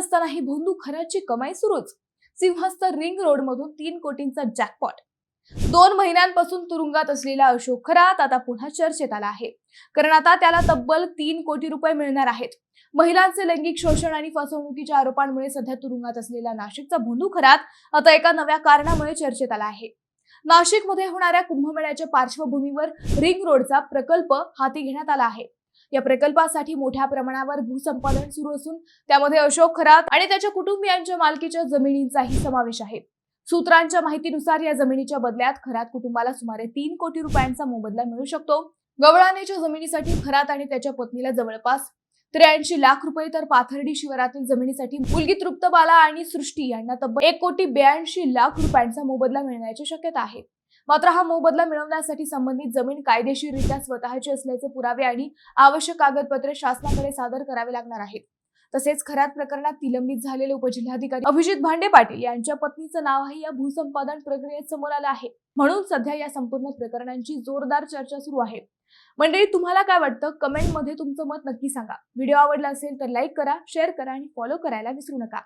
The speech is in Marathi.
असतानाही भोंदू खराची कमाई सुरूच. सिंहस्थ रिंग रोड मधून 3 कोटींचा जॅकपॉट. 2 महिन्यांपासून तुरुंगात असलेला अशोक खरात आता पुन्हा चर्चेत आला आहे. कारण आता त्याला तब्बल 3 कोटी रुपये मिळणार आहेत. महिलांचे लैंगिक शोषण आणि फसवणुकीच्या आरोपांमुळे सध्या तुरुंगात असलेला नाशिकचा भोंदू खरात आता एका नव्या कारणामुळे चर्चेत आला आहे. नाशिकमध्ये होणाऱ्या कुंभमेळ्याच्या पार्श्वभूमीवर रिंग रोडचा प्रकल्प हाती घेण्यात आला आहे. या प्रकल्पासाठी मोठ्या प्रमाणावर भूसंपादन सुरू असून त्यामध्ये अशोक खरात आणि त्याच्या कुटुंबियांच्या मालकीच्या जमिनींचाही समावेश आहे. सूत्रांच्या माहितीनुसार या जमिनीच्या बदल्यात खरात कुटुंबाला सुमारे 3 कोटी रुपयांचा मोबदला मिळू शकतो. गवळानेच्या जमिनीसाठी खरात आणि त्याच्या पत्नीला जवळपास 83 लाख रुपये, तर पाथर्डी शिवारातील जमिनीसाठी मुलगी तृप्तबाला आणि सृष्टी यांना तब्बल 1,82,00,000 रुपयांचा मोबदला मिळण्याची शक्यता आहे. मात्र हा मोबदला मिळवण्यासाठी संबंधित जमीन कायदेशीररित्या स्वतःची असल्याचे पुरावे आणि आवश्यक कागदपत्रे शासनाकडे सादर करावे लागणार आहेत. तसेच खरात प्रकरणात निलंबित झालेले उपजिल्हाधिकारी अभिजित भांडे पाटील यांच्या पत्नीचं नावही या भूसंपादन प्रक्रियेत समोर आलं आहे. म्हणून सध्या या संपूर्ण प्रकरणांची जोरदार चर्चा सुरू आहे. मंडळी, तुम्हाला काय वाटतं? कमेंट मध्ये तुमचं मत नक्की सांगा. व्हिडिओ आवडला असेल तर लाईक करा, शेअर करा आणि फॉलो करायला विसरू नका.